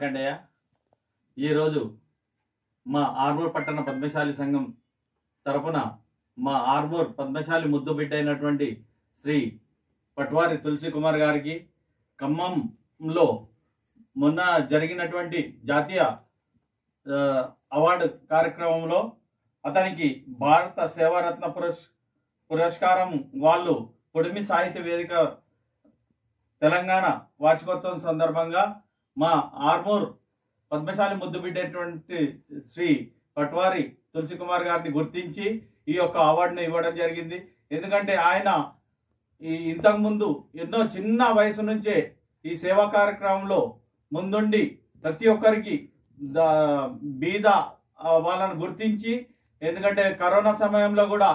మార్కండేయ ఈరోజు మా ఆర్మూర్ పట్టణ పద్మశాలి సంఘం తరపున మా ఆర్మూర్ పద్మశాలి ముద్దు బిడ్డ అయినటువంటి శ్రీ పట్వారి తులసి కుమార్ గారికి ఖమ్మంలో మొన్న జరిగినటువంటి జాతీయ అవార్డు కార్యక్రమంలో అతనికి భారత సేవారత్న పురస్కారం వాళ్ళు పొడిమి సాహిత్య వేదిక తెలంగాణ వార్షికోత్సవం సందర్భంగా మా ఆర్మూర్ పద్మశాలి ముద్దు బిడ్డటువంటి శ్రీ పట్వారి తులసి కుమార్ గారిని గుర్తించి ఈ యొక్క అవార్డును ఇవ్వడం జరిగింది. ఎందుకంటే ఆయన ఇంతకుముందు ఎన్నో చిన్న వయసు నుంచే ఈ సేవా కార్యక్రమంలో ముందుండి ప్రతి ఒక్కరికి బీద వాళ్ళను గుర్తించి, ఎందుకంటే కరోనా సమయంలో కూడా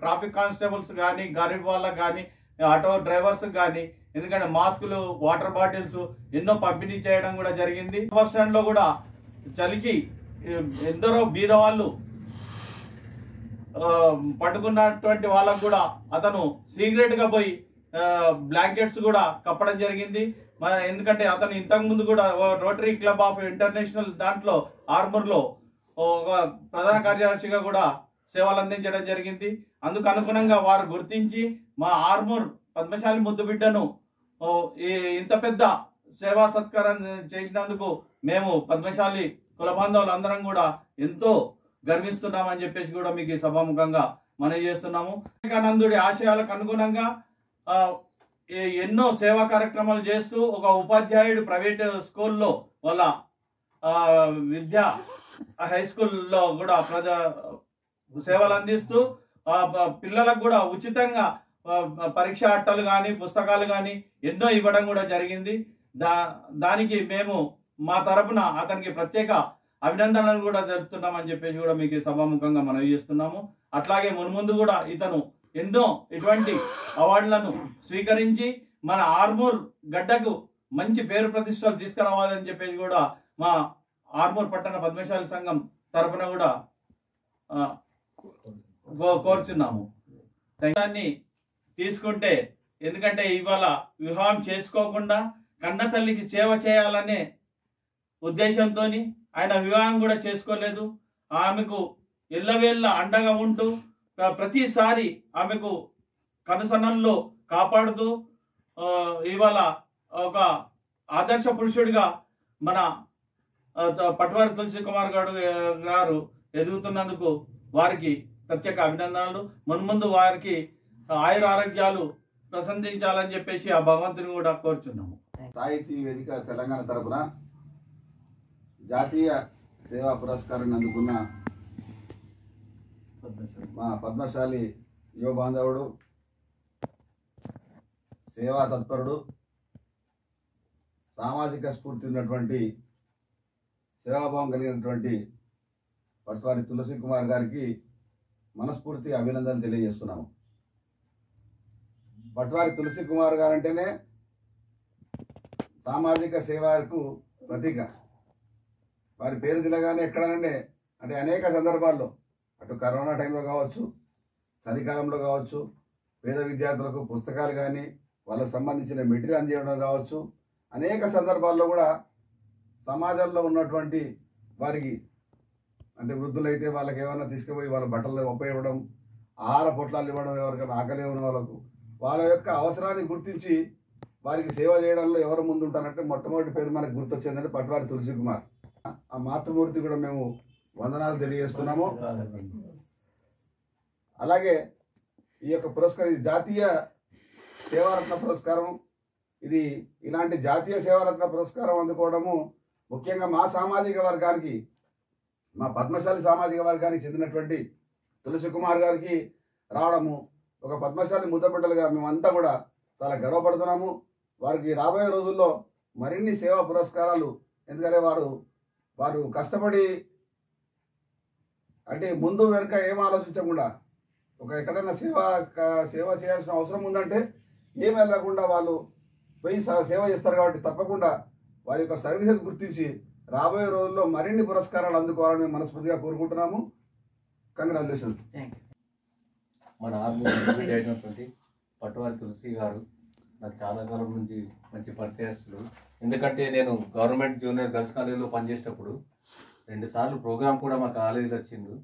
ట్రాఫిక్ కానిస్టేబుల్స్ కానీ గరీబ్ వాళ్ళకు కానీ ఆటో డ్రైవర్స్ కానీ ఎందుకంటే మాస్కులు వాటర్ బాటిల్స్ ఎన్నో పంపిణీ చేయడం కూడా జరిగింది. బస్ స్టాండ్ లో కూడా చలికి ఎందరో బీద వాళ్ళు పట్టుకున్నటువంటి వాళ్ళకు కూడా అతను సీక్రెట్ గా పోయి బ్లాంకెట్స్ కూడా కప్పడం జరిగింది. ఎందుకంటే అతను ఇంతకుముందు కూడా రోటరీ క్లబ్ ఆఫ్ ఇంటర్నేషనల్ దాంట్లో ఆర్మూర్ లో ఒక ప్రధాన కార్యదర్శిగా కూడా సేవలు అందించడం జరిగింది. అందుకు అనుగుణంగా వారు గుర్తించి మా ఆర్మూర్ పద్మశాలి ముద్దు బిడ్డను ఇంత పెద్ద సేవా సత్కారం చేసినందుకు మేము పద్మశాలి కుల బాంధవులు అందరం కూడా ఎంతో గర్విస్తున్నామని చెప్పేసి కూడా మీకు ఈ సభాముఖంగా మనవి చేస్తున్నాము. వివేకానందుడి ఆశయాలకు అనుగుణంగా ఎన్నో సేవా కార్యక్రమాలు చేస్తూ ఒక ఉపాధ్యాయుడు ప్రైవేట్ స్కూల్లో వాళ్ళ విద్యా హై స్కూల్లో కూడా సేవలు అందిస్తూ పిల్లలకు కూడా ఉచితంగా పరీక్ష అట్టలు కానీ పుస్తకాలు కానీ ఎన్నో ఇవ్వడం కూడా జరిగింది. దానికి మేము మా తరపున అతనికి ప్రత్యేక అభినందనలు కూడా జరుపుతున్నామని చెప్పేసి కూడా మీకు సభాముఖంగా మనవి చేస్తున్నాము. అట్లాగే మున్ముందు కూడా ఇతను ఎన్నో ఇటువంటి అవార్డులను స్వీకరించి మన ఆర్మూర్ గడ్డకు మంచి పేరు ప్రతిష్టలు తీసుకురావాలని చెప్పేసి కూడా మా ఆర్మూర్ పట్టణ పద్మశాలి సంఘం తరపున కూడా కోరుచున్నాము. దాన్ని తీసుకుంటే ఎందుకంటే ఇవాళ వివాహం చేసుకోకుండా కన్న తల్లికి సేవ చేయాలనే ఉద్దేశంతో ఆయన వివాహం కూడా చేసుకోలేదు. ఆమెకు ఎల్లవేళ్ళ అండగా ఉంటూ ప్రతిసారి ఆమెకు కనుసన్నల్లో కాపాడుతూ ఇవాళ ఒక ఆదర్శ పురుషుడిగా మన పట్వారి తులసి కుమార్ గారు ఎదుగుతున్నందుకు వారికి ప్రత్యేక అభినందనలు. మున్ముందు వారికి ఆయుర ఆరోగ్యాలు ప్రసందించాలని చెప్పేసి ఆ భగవంతుని కూడా కోరుచున్నాము. సాహితీ వేదిక తెలంగాణ తరపున జాతీయ సేవా పురస్కారాన్ని అందుకున్న మా పద్మశాలి యువ బాంధవుడు, సేవా తత్పరుడు, సామాజిక స్ఫూర్తి ఉన్నటువంటి సేవాభావం కలిగినటువంటి పట్వారి తులసి కుమార్ గారికి మనస్ఫూర్తి అభినందన తెలియజేస్తున్నాము. పట్వారి తులసి కుమార్ గారు అంటేనే సామాజిక సేవకు ప్రతీక. వారి పేరు తినగానే ఎక్కడనంటే అంటే అనేక సందర్భాల్లో అటు కరోనా టైంలో కావచ్చు, చలికాలంలో కావచ్చు, పేద విద్యార్థులకు పుస్తకాలు కానీ వాళ్ళకు సంబంధించిన మెటీరియల్ అందించడం కావచ్చు, అనేక సందర్భాల్లో కూడా సమాజంలో ఉన్నటువంటి వారికి అంటే వృద్ధులైతే వాళ్ళకి ఏమైనా తీసుకుపోయి వాళ్ళ బట్టలు ఉపయోగపడడం, ఆహార పొట్లాలు ఇవ్వడం, ఎవరికైనా ఆకలి ఉన్న వాళ్ళకు వాళ్ళ యొక్క అవసరాన్ని గుర్తించి వారికి సేవ చేయడంలో ఎవరు ముందుంటారంటే మొట్టమొదటి పేరు మనకు గుర్తొచ్చేందంటే పట్వారి తులసి కుమార్. ఆ మాతృమూర్తి కూడా మేము వందనాలు తెలియజేస్తున్నాము. అలాగే ఈ యొక్క పురస్కారం ఇది జాతీయ సేవారత్న పురస్కారం. ఇది ఇలాంటి జాతీయ సేవారత్న పురస్కారం అందుకోవడము ముఖ్యంగా మా సామాజిక వర్గానికి, మా పద్మశాలి సామాజిక వర్గానికి చెందినటువంటి తులసి కుమార్ గారికి రావడము ఒక పద్మశాలి ముద్దబిడ్డలుగా మేమంతా కూడా చాలా గర్వపడుతున్నాము. వారికి రాబోయే రోజుల్లో మరిన్ని సేవా పురస్కారాలు, ఎందుకంటే వారు కష్టపడి అంటే ముందు వెనుక ఏం ఆలోచించకుండా ఒక ఎక్కడైనా సేవ చేయాల్సిన అవసరం ఉందంటే ఏం వెళ్ళకుండా వాళ్ళు పోయి సేవ చేస్తారు. కాబట్టి తప్పకుండా వారి యొక్క సర్వీసెస్ గుర్తించి రాబోయే రోజుల్లో మరిన్ని పురస్కారాలు అందుకోవాలని మనస్ఫూర్తిగా కోరుకుంటున్నాము. కంగ్రాచులేషన్స్. మన ఆర్మూర్ అయినటువంటి పట్వారి తులసి గారు నాకు చాలా కాలం నుంచి మంచి పరిచయస్తులు. ఎందుకంటే నేను గవర్నమెంట్ జూనియర్ గర్ల్స్ కాలేజీలో పనిచేసేటప్పుడు 2 సార్లు ప్రోగ్రామ్ కూడా మా కాలేజీలో వచ్చిండు.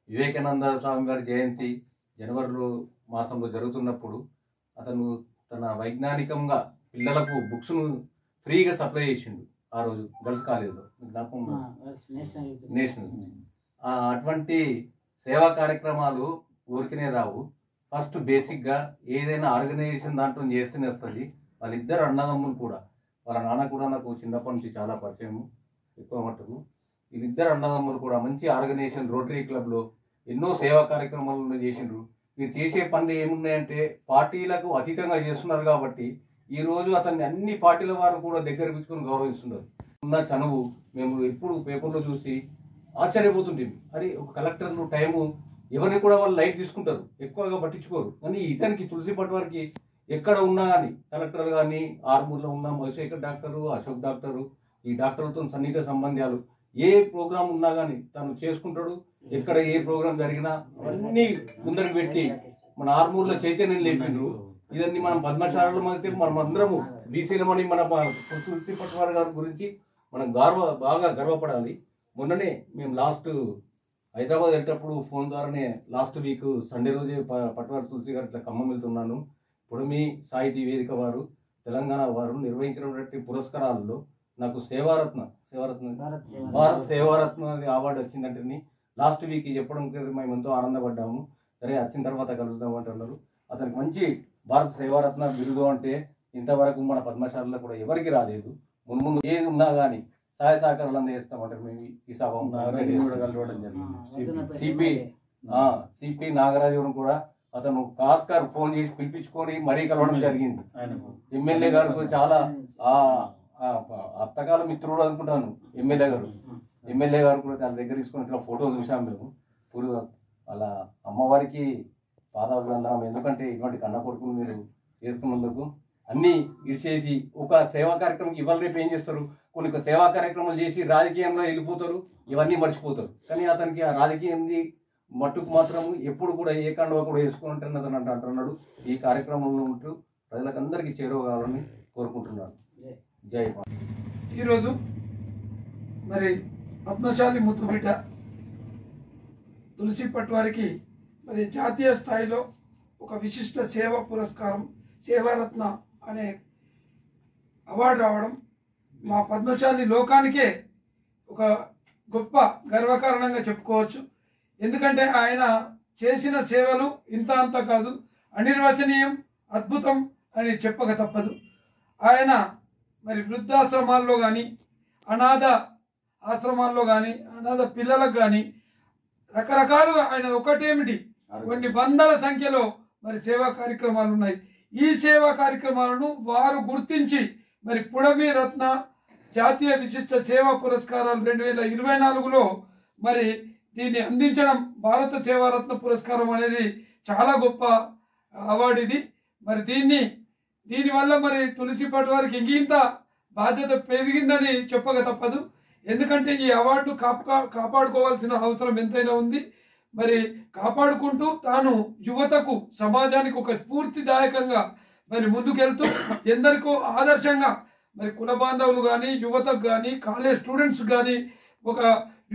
వివేకానంద స్వామి గారి జయంతి జనవరిలో మాసంలో జరుగుతున్నప్పుడు అతను తన వైజ్ఞానికంగా పిల్లలకు బుక్స్ను ఫ్రీగా సప్లై చేసిండు ఆ రోజు గర్ల్స్ కాలేజీలో. జ్ఞాపకం నేషనల్ అటువంటి సేవా కార్యక్రమాలు ఊరికనే రావు. ఫస్ట్ బేసిక్గా ఏదైనా ఆర్గనైజేషన్ దాంట్లో చేస్తూనే వస్తుంది. వాళ్ళిద్దరు అన్నదమ్ములు కూడా, వాళ్ళ నాన్న కూడా నాకు చిన్నప్పటి నుంచి చాలా పరిచయము ఎక్కువ మట్టుకు. వీళ్ళిద్దరు అన్నదమ్ములు కూడా మంచి ఆర్గనైజేషన్ రోటరీ క్లబ్లో ఎన్నో సేవా కార్యక్రమాలను చేసిండ్రు. మీరు చేసే పనులు ఏమున్నాయంటే పార్టీలకు అతీతంగా చేస్తున్నారు కాబట్టి ఈరోజు అతన్ని అన్ని పార్టీల వారు కూడా దగ్గర పిలుచుకొని గౌరవిస్తున్నారు. ఉన్న చనువు మేము ఎప్పుడు పేపర్లో చూసి ఆశ్చర్యపోతుంటుంది. అది ఒక కలెక్టర్లు టైము ఎవరిని కూడా వాళ్ళు లైట్ తీసుకుంటారు, ఎక్కువగా పట్టించుకోరు. కానీ ఇతనికి తులసి పట్వారికి ఎక్కడ ఉన్నా కానీ కలెక్టర్ కానీ ఆర్మూర్లో ఉన్న మధుశేఖర్ డాక్టరు, అశోక్ డాక్టరు, ఈ డాక్టర్లతో సన్నిహిత సంబంధాలు. ఏ ప్రోగ్రాం ఉన్నా కానీ తను చేసుకుంటాడు. ఎక్కడ ఏ ప్రోగ్రాం జరిగినా అన్నీ ముందరికి పెట్టి మన ఆర్మూర్లో చైతన్యం లేపిండ్రు. ఇదన్నీ మనం పద్మశాలలో మధ్య మనం అందరము బీసీలమని మన తులసి పట్వారి గారి గురించి మనం బాగా గర్వపడాలి. మొన్ననే మేము లాస్ట్ హైదరాబాద్ వెళ్ళేటప్పుడు ఫోన్ ద్వారానే లాస్ట్ వీక్ సండే రోజే పట్వారి తులసి గారు ఇట్లా ఖమ్మం వెళ్తున్నాను. ఇప్పుడు మీ సాహితీ వేదిక వారు తెలంగాణ వారు నిర్వహించినటువంటి పురస్కారాలలో నాకు భారత్ సేవారత్న అవార్డు వచ్చిందంటే లాస్ట్ వీక్ చెప్పడం మేము ఎంతో ఆనందపడ్డాము. సరే వచ్చిన తర్వాత కలుద్దాం అంటున్నారు. అతనికి మంచి భారత సేవారత్న బిరుదు అంటే ఇంతవరకు మన పద్మశాలలో కూడా ఎవరికి రాలేదు. ముందు ఏది ఉన్నా కానీ సహాయ సహకారాలు అందజేస్తామంటారు. మేము ఈ సభ కలవడం జరిగింది. సిపి నాగరాజు కూడా అతను కాస్కర్ ఫోన్ చేసి పిలిపించుకొని మరీ కలవడం జరిగింది. ఎమ్మెల్యే గారు చాలా అత్తకాల మిత్రుడు అనుకుంటాను. ఎమ్మెల్యే గారు కూడా తన దగ్గర తీసుకొని ఇట్లా ఫోటో చూసాం మేము. అలా అమ్మవారికి పాదాలు అన్నాము. ఎందుకంటే ఇటువంటి కన్న కొడుకును మీరు చేసుకున్నందుకు అన్నీ ఇచ్చేసి ఒక సేవా కార్యక్రమం ఇవాళ రేపు ఏం చేస్తారు, కొన్ని సేవా కార్యక్రమాలు చేసి రాజకీయంలో వెళ్ళిపోతారు, ఇవన్నీ మర్చిపోతారు. కానీ అతనికి ఆ రాజకీయంది మట్టుకు మాత్రం ఎప్పుడు కూడా ఏ కండువా కూడా వేసుకుంటారని అతను అంటున్నాడు. ఈ కార్యక్రమంలో ఉంటూ ప్రజలకు అందరికీ చేరువగాలని కోరుకుంటున్నాను. జై భారత్. ఈరోజు మరి పద్మశాలి ముద్దుబిడ్డ తులసి పట్వారికి మరి జాతీయ స్థాయిలో ఒక విశిష్ట సేవా పురస్కారం సేవారత్న అనే అవార్డు రావడం మా పద్మశాలి లోకానికే ఒక గొప్ప గర్వకారణంగా చెప్పుకోవచ్చు. ఎందుకంటే ఆయన చేసిన సేవలు ఇంత అంత కాదు, అనిర్వచనీయం, అద్భుతం అని చెప్పక తప్పదు. ఆయన మరి వృద్ధాశ్రమాల్లో కానీ అనాథ ఆశ్రమాల్లో కానీ అనాథ పిల్లలకు కానీ రకరకాలుగా ఆయన ఒకటేమిటి కొన్ని వందల సంఖ్యలో మరి సేవా కార్యక్రమాలు ఉన్నాయి. ఈ సేవా కార్యక్రమాలను వారు గుర్తించి మరి పుడమి రత్న జాతీయ విశిష్ట సేవా పురస్కారాలు 2024లో మరి దీన్ని అందించడం భారత సేవారత్న పురస్కారం అనేది చాలా గొప్ప అవార్డు ఇది. మరి దీనివల్ల మరి తులసి పట్వారికి ఇంకింత బాధ్యత పెరిగిందని చెప్పక తప్పదు. ఎందుకంటే ఈ అవార్డు కాపాడుకోవాల్సిన అవసరం ఎంతైనా ఉంది. మరి కాపాడుకుంటూ తాను యువతకు సమాజానికి ఒక స్ఫూర్తిదాయకంగా మరి ముందుకెళ్తూ ఎందరికో ఆదర్శంగా మరి కుల బాంధవులు కానీ యువతకు కానీ కాలేజ్ స్టూడెంట్స్ కానీ ఒక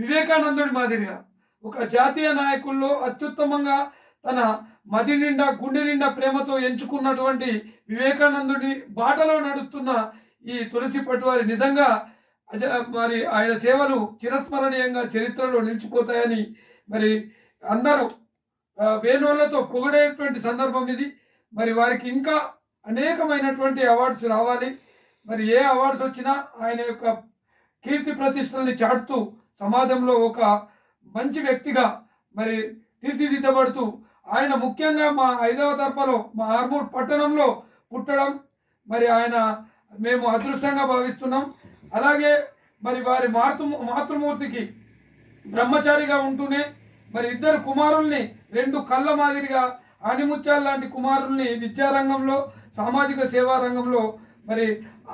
వివేకానందుడి మాదిరిగా ఒక జాతీయ నాయకుల్లో అత్యుత్తమంగా తన మది నిండా గుండె నిండా ప్రేమతో ఎంచుకున్నటువంటి వివేకానందుడి బాటలో నడుస్తున్న ఈ తులసి పట్వారి నిజంగా మరి ఆయన సేవలు చిరస్మరణీయంగా చరిత్రలో నిలిచిపోతాయని మరి అందరూ వేణువులతో పొగిడేటువంటి సందర్భం ఇది. మరి వారికి ఇంకా అనేకమైనటువంటి అవార్డ్స్ రావాలి. మరి ఏ అవార్డ్స్ వచ్చినా ఆయన యొక్క కీర్తి ప్రతిష్టల్ని చాటుతూ సమాజంలో ఒక మంచి వ్యక్తిగా మరి తీర్చిదిద్దబడుతూ ఆయన ముఖ్యంగా మా 5వ తరఫలో మా ఆర్మూర్ పట్టణంలో పుట్టడం మరి మేము అదృష్టంగా భావిస్తున్నాం. అలాగే మరి వారి మాతృమూర్తికి బ్రహ్మచారిగా ఉంటూనే మరి 2 కుమారుల్ని 2 కళ్ళ మాదిరిగా ఆనిముత్యాల లాంటి కుమారుల్ని విద్యారంగంలో సామాజిక సేవా రంగంలో మరి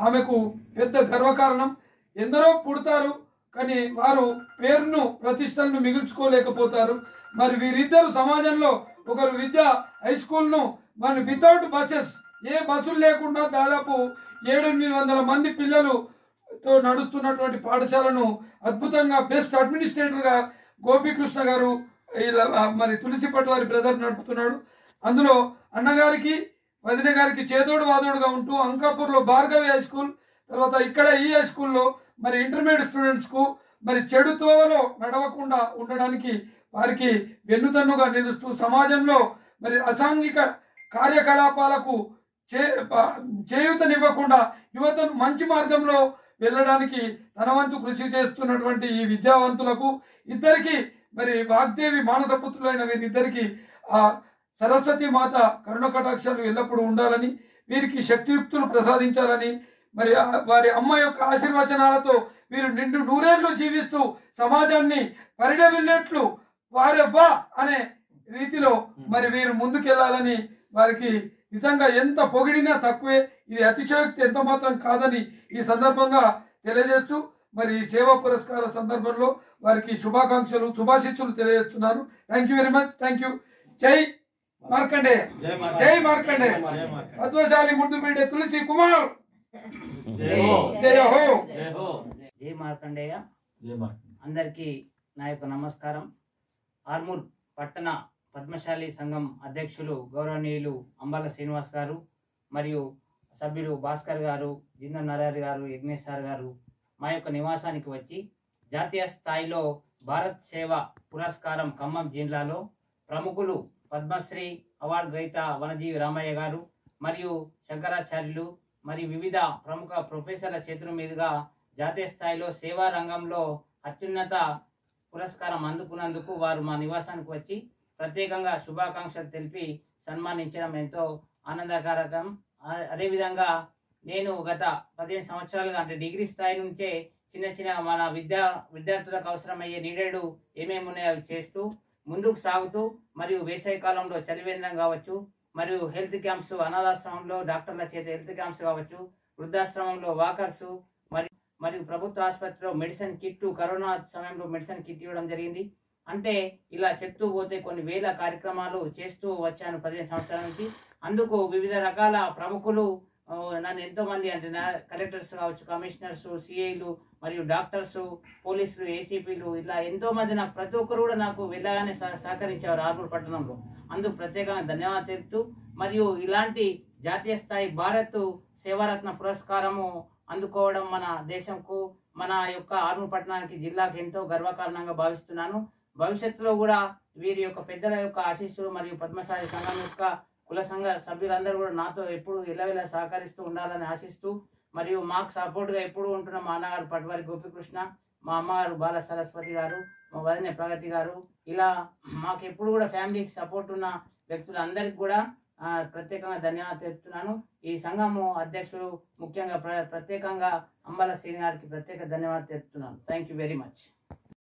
ఆమెకు పెద్ద గర్వకారణం. ఎందరో పుడతారు కానీ వారు పేరును ప్రతిష్టలను మిగుల్చుకోలేకపోతారు. మరి వీరిద్దరు సమాజంలో ఒకరు హై స్కూల్ను మరి వితౌట్ బసెస్ ఏ బస్సులు లేకుండా దాదాపు 700-800 మంది పిల్లలతో నడుస్తున్నటువంటి పాఠశాలను అద్భుతంగా బెస్ట్ అడ్మినిస్ట్రేటర్గా గోపీకృష్ణ గారు ఇలా మరి తులసిపట్టు వారి బ్రదర్ నడుపుతున్నాడు. అందులో అన్నగారికి వదిన గారికి చేదోడు వాదోడుగా ఉంటూ అంకాపూర్లో భార్గవి హై స్కూల్, తర్వాత ఇక్కడ ఈ హై స్కూల్లో మరి ఇంటర్మీడియట్ స్టూడెంట్స్కు మరి చెడు తోవలో నడవకుండా ఉండడానికి వారికి వెన్నుదన్నుగా నిలుస్తూ సమాజంలో మరి అసాంఘిక కార్యకలాపాలకు చేయూతనివ్వకుండా యువతను మంచి మార్గంలో వెళ్ళడానికి తన వంతు కృషి చేస్తున్నటువంటి ఈ విద్యావంతులకు ఇద్దరికి మరి వాగ్దేవి మానసపుత్రులైన వీరిద్దరికి ఆ సరస్వతి మాత కరుణ కటాక్షాలు ఎల్లప్పుడూ ఉండాలని, వీరికి శక్తియుక్తులు ప్రసాదించాలని, మరి వారి అమ్మ యొక్క ఆశీర్వచనాలతో వీరు నిండు నూరేళ్లు జీవిస్తూ సమాజాన్ని పరిడవిల్లేట్లు వారెవ్వా అనే రీతిలో మరి వీరు ముందుకెళ్లాలని, వారికి నిజంగా ఎంత పొగిడినా తక్కువే, ఇది అతిశయోక్తి ఎంత మాత్రం కాదని ఈ సందర్భంగా తెలియజేస్తూ మరి ఈ సేవా పురస్కార సందర్భంలో వారికి శుభాకాంక్షలు శుభాశిస్సులు తెలియజేస్తున్నాను. Thank you very much. Thank you. జై మార్కండే, జై మార్కండే. పద్మశాలి ముద్దు బిడ్డ తులసి కుమార్ జయ హో. జై మార్కండేయ. అందరికీ నా యొక్క నమస్కారం. ఆర్మూర్ పట్టణ పద్మశాలి సంఘం అధ్యక్షులు గౌరవనీయులు అంబాల శ్రీనివాస్ గారు మరియు సభ్యులు భాస్కర్ గారు, జిందం నరహరి గారు, యజ్ఞేష్ సార్ గారు మా యొక్క నివాసానికి వచ్చి జాతీయ స్థాయిలో భారత్ సేవ పురస్కారం ఖమ్మం జిల్లాలో ప్రముఖులు పద్మశ్రీ అవార్డు గ్రహీత వనజీవి రామయ్య గారు మరియు శంకరాచార్యులు మరియు వివిధ ప్రముఖ ప్రొఫెసర్ల చేతుల మీదుగా జాతీయ స్థాయిలో సేవా రంగంలో అత్యున్నత పురస్కారం అందుకున్నందుకు వారు మా నివాసానికి వచ్చి ప్రత్యేకంగా శుభాకాంక్షలు తెలిపి సన్మానించడం ఎంతో ఆనందకరం. అదేవిధంగా నేను గత 15 సంవత్సరాలుగా అంటే డిగ్రీ స్థాయి నుంచే చిన్న చిన్న మన విద్యార్థులకు అవసరమయ్యే నీడెడ్ ఏమేమి ఉన్నాయో అవి చేస్తూ ముందుకు సాగుతూ మరియు వేసవి కాలంలో చలివేంద్రం కావచ్చు, మరియు హెల్త్ క్యాంప్స్, అనాథాశ్రమంలో డాక్టర్ల చేత హెల్త్ క్యాంప్స్ కావచ్చు, వృద్ధాశ్రమంలో వాకర్సు మరియు ప్రభుత్వ ఆసుపత్రిలో మెడిసిన్ కిట్, కరోనా సమయంలో మెడిసిన్ కిట్ ఇవ్వడం జరిగింది. అంటే ఇలా చెప్తూ పోతే కొన్ని వేల కార్యక్రమాలు చేస్తూ వచ్చాను 15 సంవత్సరాల నుంచి. అందుకు వివిధ రకాల ప్రముఖులు నన్ను ఎంతో మంది అంటే కలెక్టర్స్ కావచ్చు, కమిషనర్స్, సిఐలు మరియు డాక్టర్స్, పోలీసులు, ఏసీపీలు ఇలా ఎంతో మంది నాకు ప్రతి ఒక్కరు కూడా నాకు వెళ్ళగానే సహకరించారు ఆర్మూర్ పట్టణంలో. అందుకు ప్రత్యేకంగా ధన్యవాదాలు తెలుపుతూ మరియు ఇలాంటి జాతీయ స్థాయి భారత్ సేవారత్న పురస్కారము అందుకోవడం మన దేశంకు, మన యొక్క ఆర్మూర్ పట్టణానికి, జిల్లాకు ఎంతో గర్వకారణంగా భావిస్తున్నాను. భవిష్యత్తులో కూడా వీరి యొక్క పెద్దల యొక్క ఆశీస్సులు మరియు పద్మశాలి సంఘం యొక్క కుల సంఘ సభ్యులందరూ కూడా నాతో ఎప్పుడు ఇళ్ళవిలా సహకరిస్తూ ఉండాలని ఆశిస్తూ మరియు మాకు సపోర్ట్గా ఎప్పుడు ఉంటున్న మా అన్నగారు పట్వారి గోపీకృష్ణ, మా అమ్మగారు బాల సరస్వతి గారు, మా వదిన ప్రగతి గారు, ఇలా మాకు ఎప్పుడు కూడా ఫ్యామిలీకి సపోర్ట్ ఉన్న వ్యక్తులందరికీ కూడా ప్రత్యేకంగా ధన్యవాదాలు తెలుపుతున్నాను. ఈ సంఘము అధ్యక్షులు ముఖ్యంగా ప్రత్యేకంగా అంబాల శ్రీని గారికి ప్రత్యేక ధన్యవాదాలు తెలుపుతున్నాను. Thank you very much.